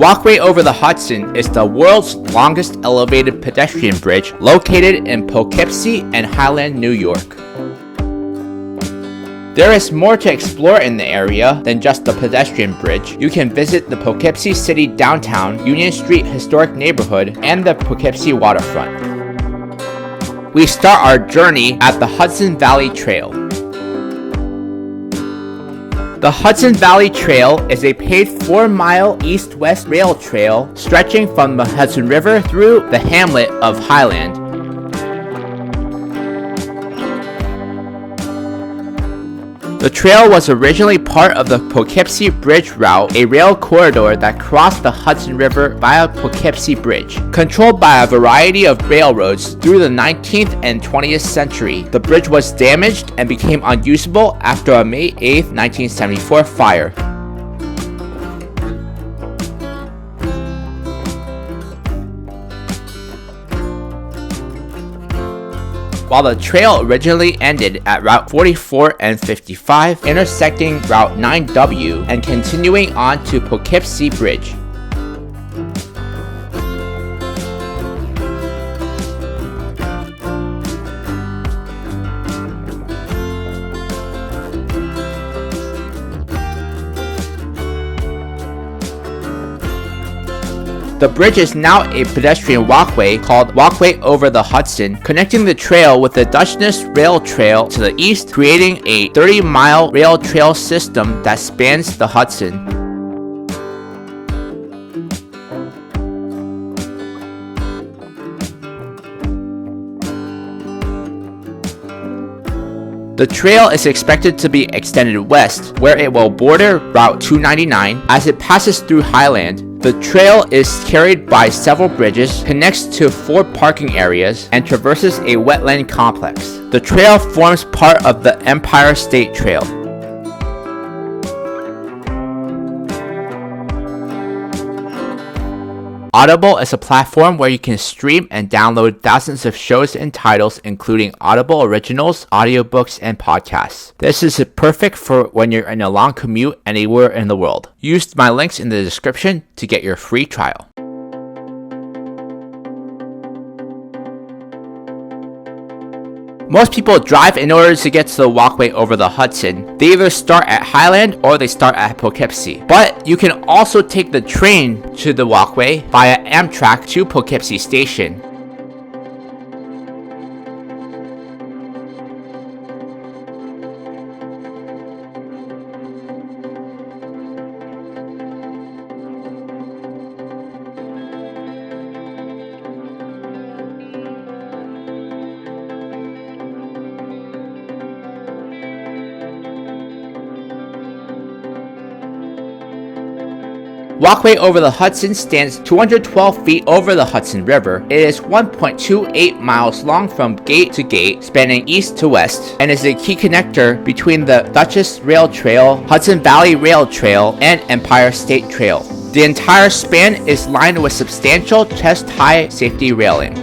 Walkway over the Hudson is the world's longest elevated pedestrian bridge located in Poughkeepsie and Highland, New York. There is more to explore in the area than just the pedestrian bridge. You can visit the Poughkeepsie City Downtown, Union Street Historic Neighborhood, and the Poughkeepsie Waterfront. We start our journey at the Hudson Valley Trail. The Hudson Valley Trail is a paved 4-mile east-west rail trail stretching from the Hudson River through the hamlet of Highland. The trail was originally part of the Poughkeepsie Bridge route, a rail corridor that crossed the Hudson River via Poughkeepsie Bridge. Controlled by a variety of railroads through the 19th and 20th century, the bridge was damaged and became unusable after a May 8, 1974 fire. While the trail originally ended at Route 44 and 55, intersecting Route 9W and continuing on to Poughkeepsie Bridge. The bridge is now a pedestrian walkway called Walkway over the Hudson, connecting the trail with the Dutchess Rail Trail to the east, creating a 30-mile rail trail system that spans the Hudson. The trail is expected to be extended west, where it will border Route 299 as it passes through Highland. The trail is carried by several bridges, connects to 4 parking areas, and traverses a wetland complex. The trail forms part of the Empire State Trail. Audible is a platform where you can stream and download thousands of shows and titles, including Audible originals, audiobooks, and podcasts. This is perfect for when you're in a long commute anywhere in the world. Use my links in the description to get your free trial. Most people drive in order to get to the walkway over the Hudson. They either start at Highland or they start at Poughkeepsie. But you can also take the train to the walkway via Amtrak to Poughkeepsie Station. Walkway over the Hudson stands 212 feet over the Hudson River. It is 1.28 miles long from gate to gate, spanning east to west, and is a key connector between the Dutchess Rail Trail, Hudson Valley Rail Trail, and Empire State Trail. The entire span is lined with substantial chest-high safety railing.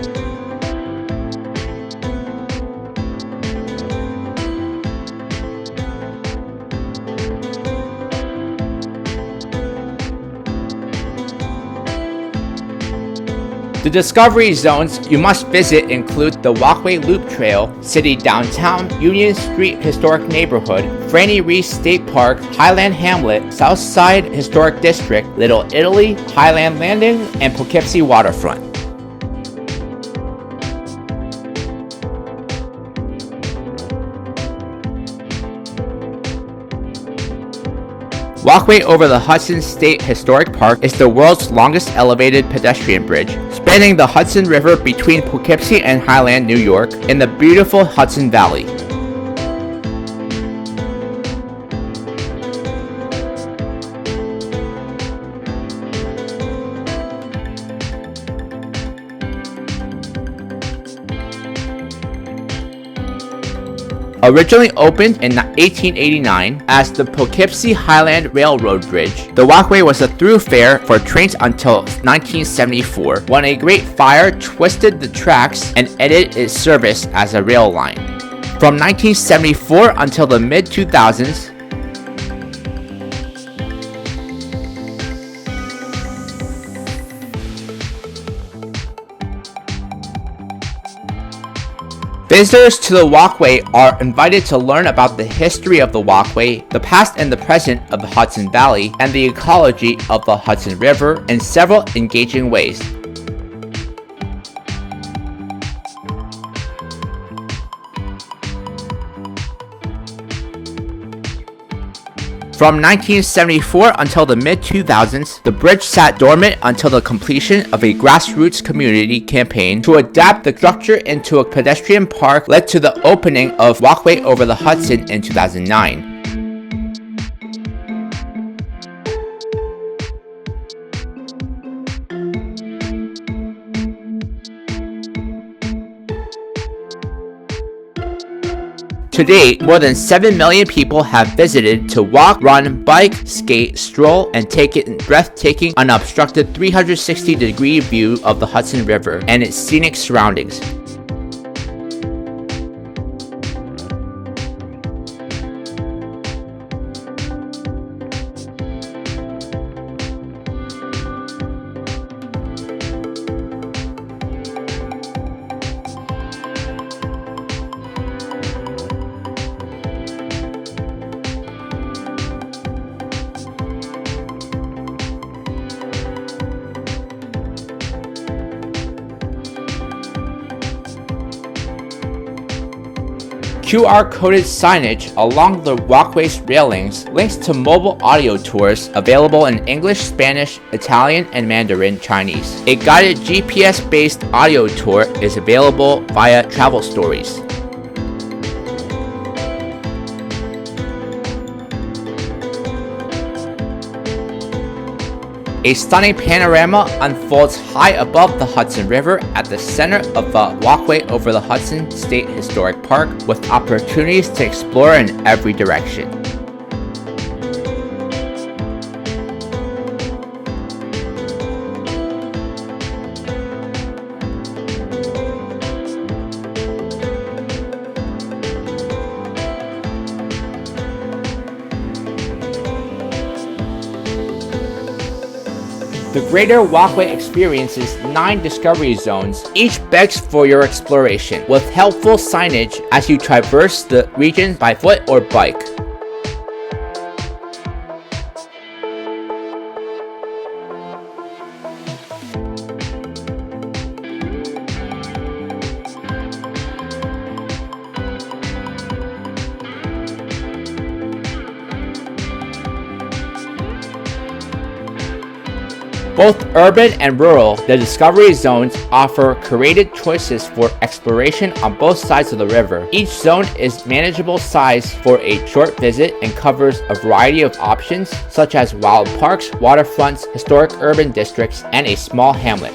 The discovery zones you must visit include the Walkway Loop Trail, City Downtown, Union Street Historic Neighborhood, Franny Reese State Park, Highland Hamlet, Southside Historic District, Little Italy, Highland Landing, and Poughkeepsie Waterfront. Walkway over the Hudson State Historic Park is the world's longest elevated pedestrian bridge, spanning the Hudson River between Poughkeepsie and Highland, New York, in the beautiful Hudson Valley. Originally opened in 1889 as the Poughkeepsie Highland Railroad Bridge, the walkway was a thoroughfare for trains until 1974, when a great fire twisted the tracks and ended its service as a rail line. From 1974 until the mid-2000s, Visitors to the Walkway are invited to learn about the history of the Walkway, the past and the present of the Hudson Valley, and the ecology of the Hudson River in several engaging ways. From 1974 until the mid-2000s, the bridge sat dormant until the completion of a grassroots community campaign to adapt the structure into a pedestrian park led to the opening of Walkway over the Hudson in 2009. To date, more than 7 million people have visited to walk, run, bike, skate, stroll, and take in breathtaking, unobstructed 360-degree view of the Hudson River and its scenic surroundings. QR-coded signage along the walkway's railings links to mobile audio tours available in English, Spanish, Italian, and Mandarin Chinese. A guided GPS-based audio tour is available via Travel Stories. A stunning panorama unfolds high above the Hudson River at the center of the Walkway over the Hudson State Historic Park, with opportunities to explore in every direction. The Greater Walkway experiences 9 discovery zones, each begs for your exploration, with helpful signage as you traverse the region by foot or bike. Both urban and rural, the discovery zones offer curated choices for exploration on both sides of the river. Each zone is manageable size for a short visit and covers a variety of options such as wild parks, waterfronts, historic urban districts, and a small hamlet.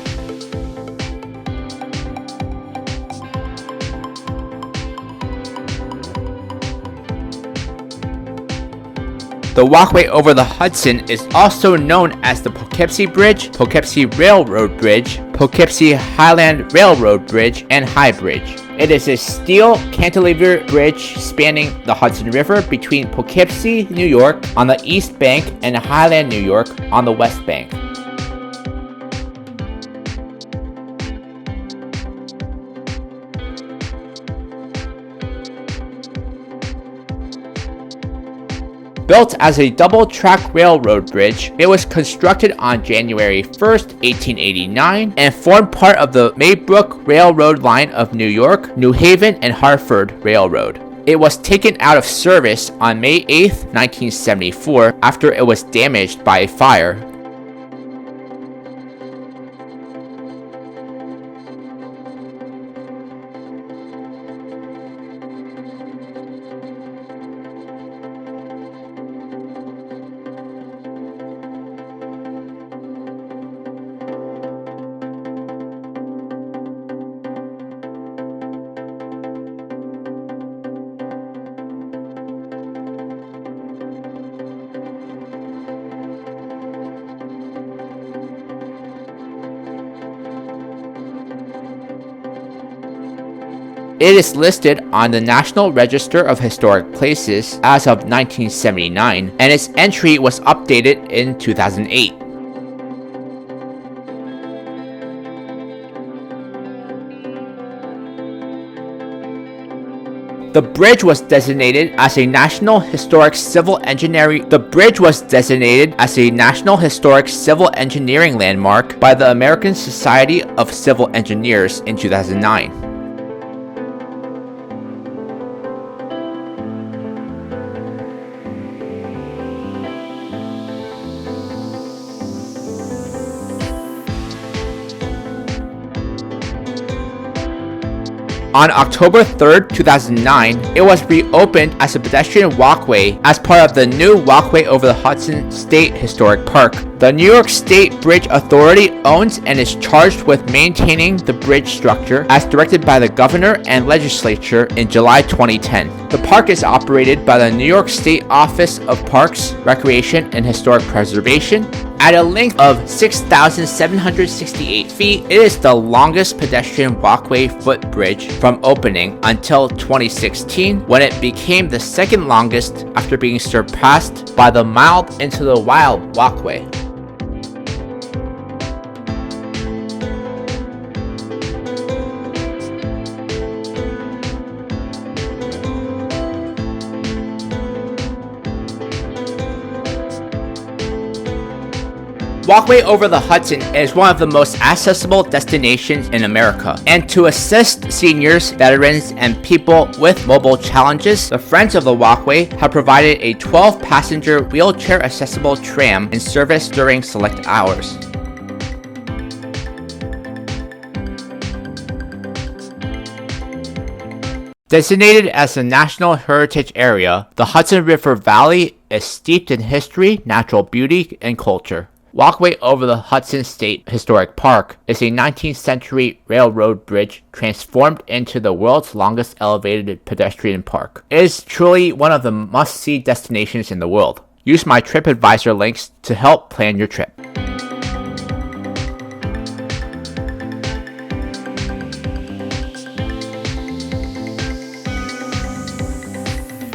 The walkway over the Hudson is also known as the Poughkeepsie Bridge, Poughkeepsie Railroad Bridge, Poughkeepsie Highland Railroad Bridge, and High Bridge. It is a steel cantilever bridge spanning the Hudson River between Poughkeepsie, New York on the east bank and Highland, New York on the west bank. Built as a double-track railroad bridge, it was constructed on January 1st, 1889, and formed part of the Maybrook Railroad line of New York, New Haven, and Hartford Railroad. It was taken out of service on May 8th, 1974, after it was damaged by a fire. It is listed on the National Register of Historic Places as of 1979, and its entry was updated in 2008. The bridge was designated as a National Historic Civil Engineering Landmark by the American Society of Civil Engineers in 2009. On October 3rd, 2009, it was reopened as a pedestrian walkway as part of the new Walkway over the Hudson State Historic Park. The New York State Bridge Authority owns and is charged with maintaining the bridge structure as directed by the governor and legislature in July 2010. The park is operated by the New York State Office of Parks, Recreation, and Historic Preservation. At a length of 6,768 feet, it is the longest pedestrian walkway footbridge from opening until 2016, when it became the second longest after being surpassed by the Mild Into the Wild walkway. Walkway over the Hudson is one of the most accessible destinations in America, and to assist seniors, veterans, and people with mobile challenges, the Friends of the Walkway have provided a 12-passenger wheelchair-accessible tram in service during select hours. Designated as a National Heritage Area, the Hudson River Valley is steeped in history, natural beauty, and culture. Walkway over the Hudson State Historic Park is a 19th century railroad bridge transformed into the world's longest elevated pedestrian park. It is truly one of the must-see destinations in the world. Use my TripAdvisor links to help plan your trip.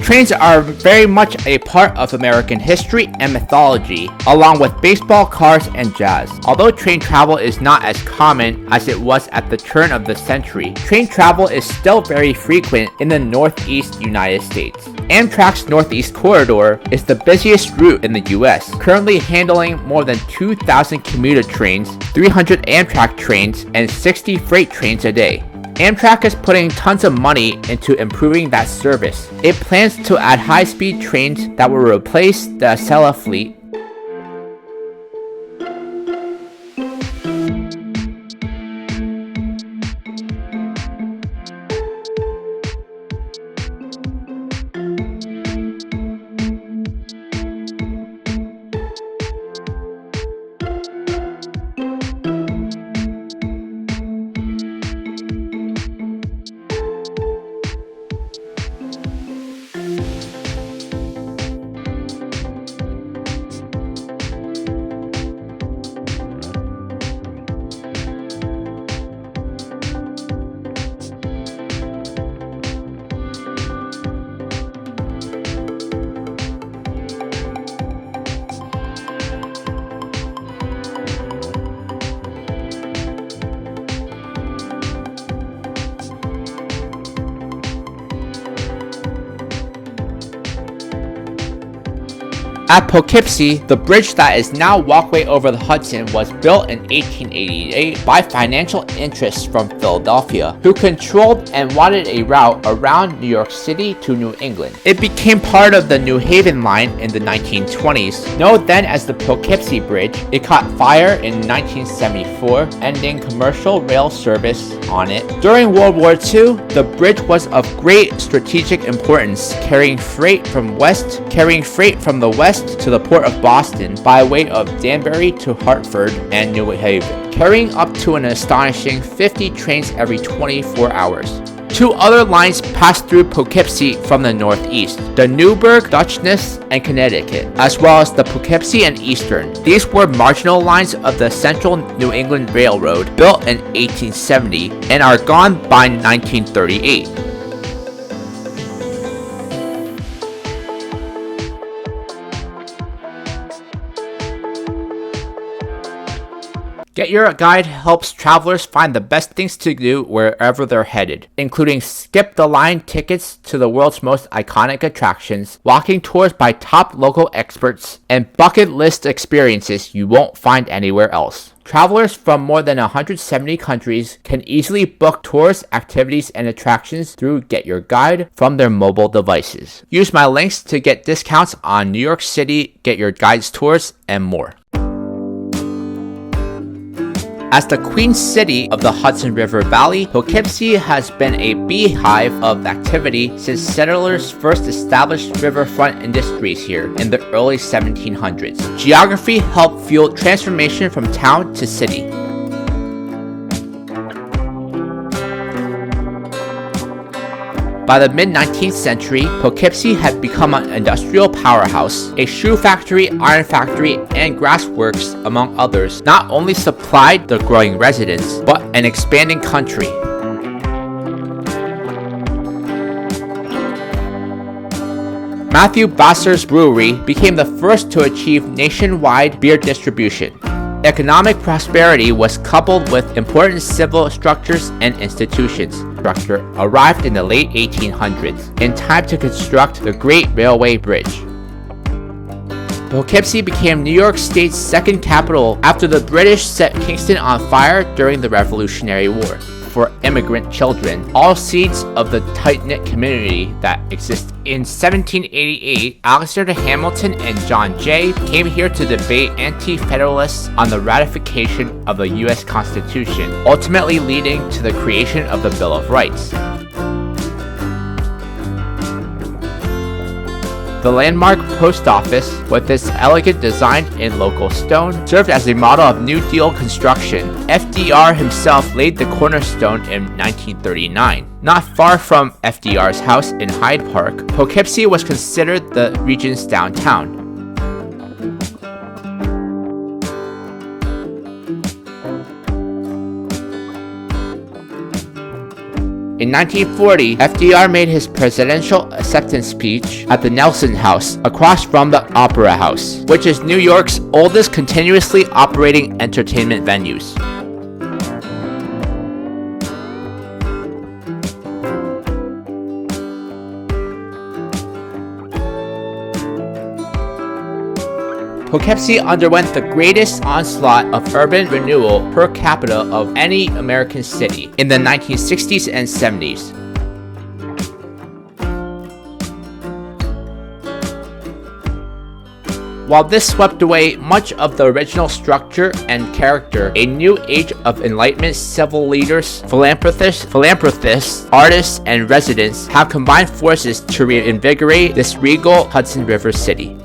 Trains are very much a part of American history and mythology, along with baseball, cars, and jazz. Although train travel is not as common as it was at the turn of the century, train travel is still very frequent in the Northeast United States. Amtrak's Northeast Corridor is the busiest route in the US, currently handling more than 2,000 commuter trains, 300 Amtrak trains, and 60 freight trains a day. Amtrak is putting tons of money into improving that service. It plans to add high-speed trains that will replace the Acela fleet. At Poughkeepsie, the bridge that is now Walkway over the Hudson was built in 1888 by financial interests from Philadelphia, who controlled and wanted a route around New York City to New England. It became part of the New Haven Line in the 1920s. Known then as the Poughkeepsie Bridge, it caught fire in 1974, ending commercial rail service on it. During World War II, the bridge was of great strategic importance, carrying freight from the west to the port of Boston by way of Danbury to Hartford and New Haven, carrying up to an astonishing 50 trains every 24 hours. Two other lines pass through Poughkeepsie from the northeast, the Newburgh, Dutchess, and Connecticut, as well as the Poughkeepsie and Eastern. These were marginal lines of the Central New England Railroad, built in 1870, and are gone by 1938. Get Your Guide helps travelers find the best things to do wherever they're headed, including skip-the-line tickets to the world's most iconic attractions, walking tours by top local experts, and bucket list experiences you won't find anywhere else. Travelers from more than 170 countries can easily book tours, activities, and attractions through Get Your Guide from their mobile devices. Use my links to get discounts on New York City Get Your Guides tours and more. As the Queen City of the Hudson River Valley, Poughkeepsie has been a beehive of activity since settlers first established riverfront industries here in the early 1700s. Geography helped fuel transformation from town to city. By the mid-19th century, Poughkeepsie had become an industrial powerhouse. A shoe factory, iron factory, and grass works, among others, not only supplied the growing residents, but an expanding country. Matthew Vassar's brewery became the first to achieve nationwide beer distribution. Economic prosperity was coupled with important civil structures and institutions. Structure arrived in the late 1800s, in time to construct the Great Railway Bridge. Poughkeepsie became New York State's second capital after the British set Kingston on fire during the Revolutionary War. For immigrant children, all seeds of the tight-knit community that exists. In 1788, Alexander Hamilton and John Jay came here to debate anti-federalists on the ratification of the U.S. Constitution, ultimately leading to the creation of the Bill of Rights. The landmark post office, with its elegant design in local stone, served as a model of New Deal construction. FDR himself laid the cornerstone in 1939. Not far from FDR's house in Hyde Park, Poughkeepsie was considered the region's downtown. In 1940, FDR made his presidential acceptance speech at the Nelson House, across from the Opera House, which is New York's oldest continuously operating entertainment venues. Poughkeepsie underwent the greatest onslaught of urban renewal per capita of any American city in the 1960s and 70s. While this swept away much of the original structure and character, a new age of enlightenment civil leaders, philanthropists, artists, and residents have combined forces to reinvigorate this regal Hudson River city.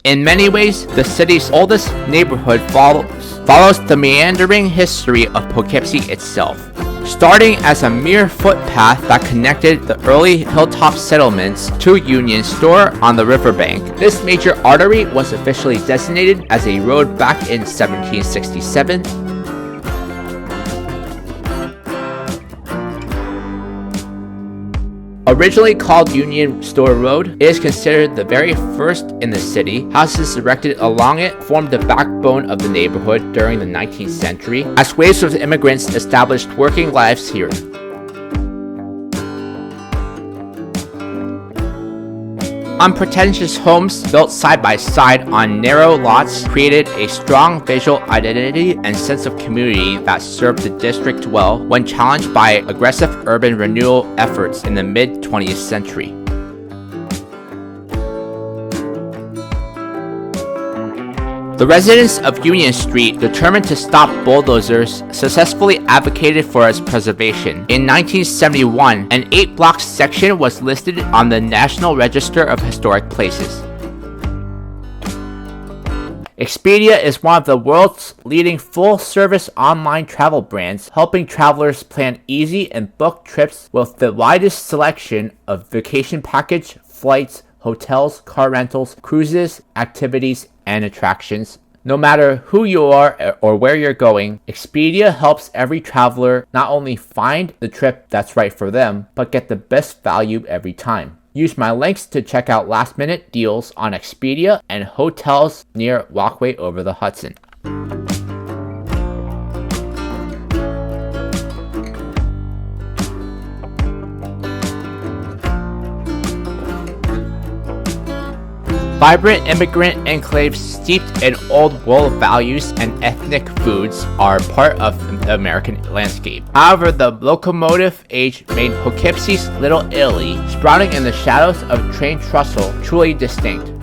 In many ways, the city's oldest neighborhood follows the meandering history of Poughkeepsie itself. Starting as a mere footpath that connected the early hilltop settlements to Union Store on the riverbank, this major artery was officially designated as a road back in 1767. Originally called Union Store Road, it is considered the very first in the city. Houses erected along it formed the backbone of the neighborhood during the 19th century, as waves of immigrants established working lives here. Unpretentious homes built side by side on narrow lots created a strong visual identity and sense of community that served the district well when challenged by aggressive urban renewal efforts in the mid-20th century. The residents of Union Street, determined to stop bulldozers, successfully advocated for its preservation. In 1971, an 8-block section was listed on the National Register of Historic Places. Expedia is one of the world's leading full-service online travel brands, helping travelers plan easy and book trips with the widest selection of vacation package, flights, hotels, car rentals, cruises, activities, and attractions. No matter who you are or where you're going, Expedia helps every traveler not only find the trip that's right for them, but get the best value every time. Use my links to check out last-minute deals on Expedia and hotels near Walkway over the Hudson. Vibrant immigrant enclaves steeped in old world values and ethnic foods are part of the American landscape. However, the locomotive age made Poughkeepsie's Little Italy, sprouting in the shadows of train trestle, truly distinct.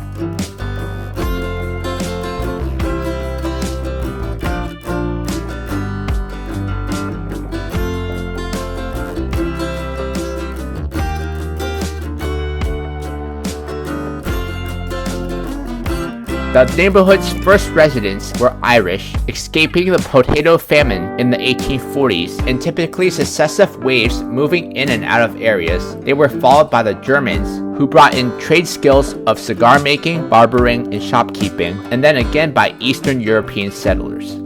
The neighborhood's first residents were Irish, escaping the potato famine in the 1840s. In typically successive waves moving in and out of areas, they were followed by the Germans, who brought in trade skills of cigar making, barbering, and shopkeeping, and then again by Eastern European settlers.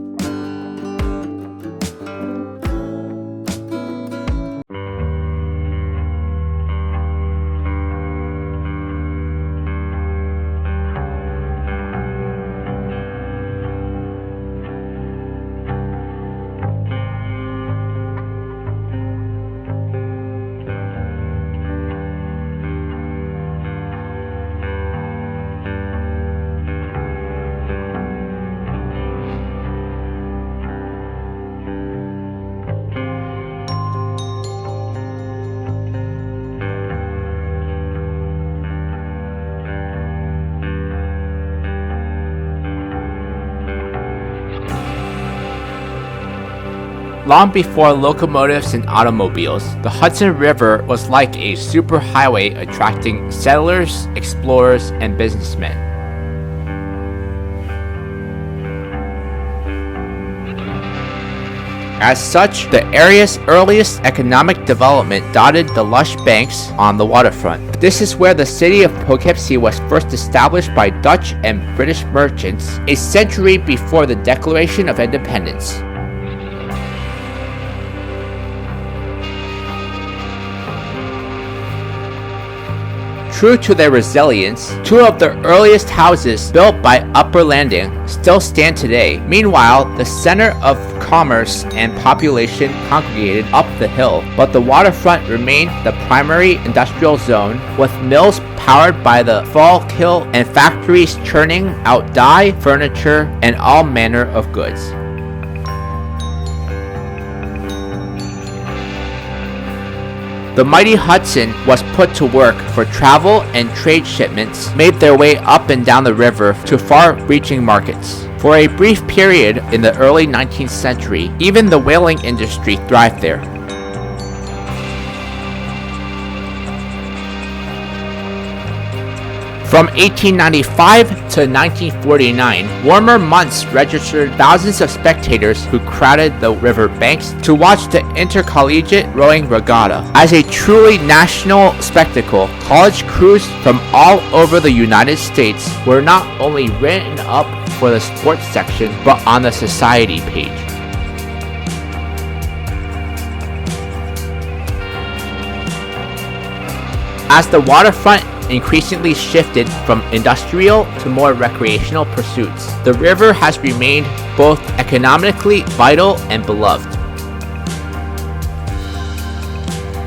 Long before locomotives and automobiles, the Hudson River was like a superhighway attracting settlers, explorers, and businessmen. As such, the area's earliest economic development dotted the lush banks on the waterfront. This is where the city of Poughkeepsie was first established by Dutch and British merchants a century before the Declaration of Independence. True to their resilience, two of the earliest houses built by Upper Landing still stand today. Meanwhile, the center of commerce and population congregated up the hill, but the waterfront remained the primary industrial zone, with mills powered by the fall kiln and factories churning out dye, furniture, and all manner of goods. The mighty Hudson was put to work for travel, and trade shipments made their way up and down the river to far-reaching markets. For a brief period in the early 19th century, even the whaling industry thrived there. From 1895 to 1949, warmer months registered thousands of spectators who crowded the river banks to watch the intercollegiate rowing regatta. As a truly national spectacle, college crews from all over the United States were not only written up for the sports section, but on the society page. As the waterfront increasingly shifted from industrial to more recreational pursuits, the river has remained both economically vital and beloved.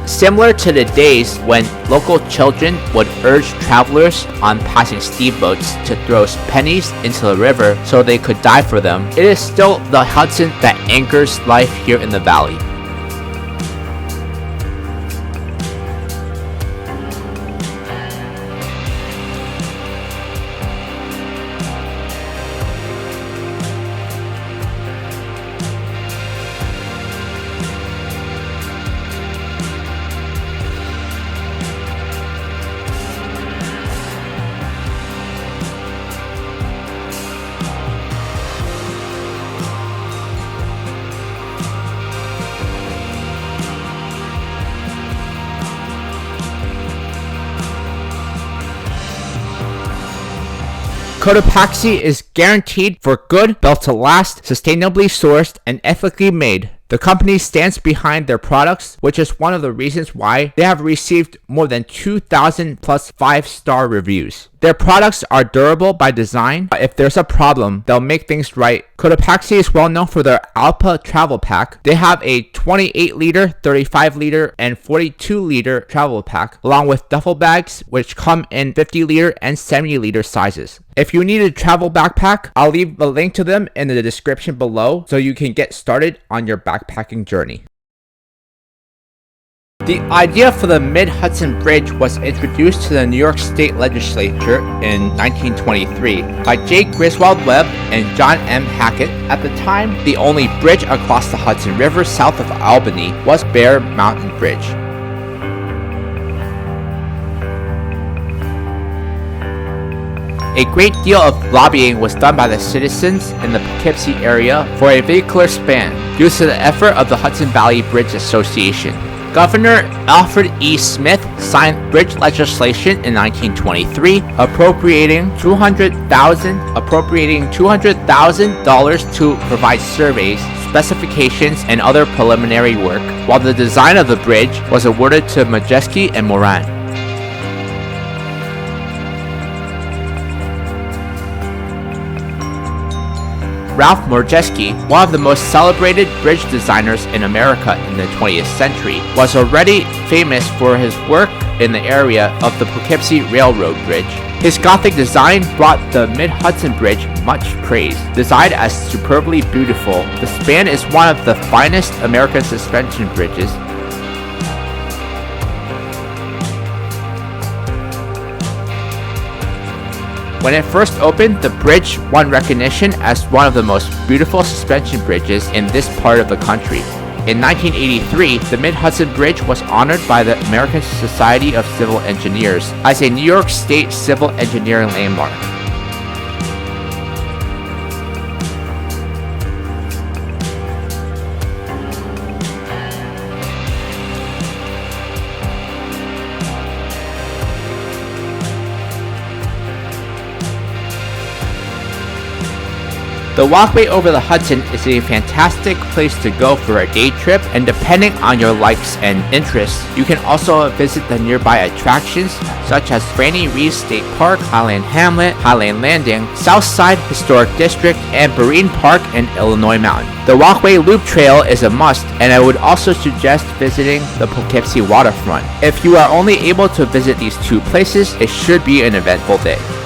Similar to the days when local children would urge travelers on passing steamboats to throw pennies into the river so they could die for them, it is still the Hudson that anchors life here in the valley. Cotopaxi is guaranteed for good, built to last, sustainably sourced, and ethically made. The company stands behind their products, which is one of the reasons why they have received more than 2,000 plus 5-star reviews. Their products are durable by design. If there's a problem, they'll make things right. Cotopaxi is well known for their Allpa travel pack. They have a 28-liter, 35-liter, and 42-liter travel pack, along with duffel bags, which come in 50-liter and 70-liter sizes. If you need a travel backpack, I'll leave a link to them in the description below so you can get started on your backpacking journey. The idea for the Mid-Hudson Bridge was introduced to the New York State Legislature in 1923 by J. Griswold Webb and John M. Hackett. At the time, the only bridge across the Hudson River south of Albany was Bear Mountain Bridge. A great deal of lobbying was done by the citizens in the Poughkeepsie area for a vehicular span due to the effort of the Hudson Valley Bridge Association. Governor Alfred E. Smith signed bridge legislation in 1923 appropriating $200,000 to provide surveys, specifications, and other preliminary work, while the design of the bridge was awarded to Majeski and Moran. Ralph Morjeski, one of the most celebrated bridge designers in America in the 20th century, was already famous for his work in the area of the Poughkeepsie Railroad Bridge. His Gothic design brought the Mid-Hudson Bridge much praise. Designed as superbly beautiful, the span is one of the finest American suspension bridges. When it first opened, the bridge won recognition as one of the most beautiful suspension bridges in this part of the country. In 1983, the Mid-Hudson Bridge was honored by the American Society of Civil Engineers as a New York State Civil Engineering Landmark. The walkway over the Hudson is a fantastic place to go for a day trip, and depending on your likes and interests, you can also visit the nearby attractions such as Franny Reeves State Park, Highland Hamlet, Highland Landing, Southside Historic District, and Berean Park and Illinois Mountain. The Walkway Loop Trail is a must, and I would also suggest visiting the Poughkeepsie Waterfront. If you are only able to visit these two places, it should be an eventful day.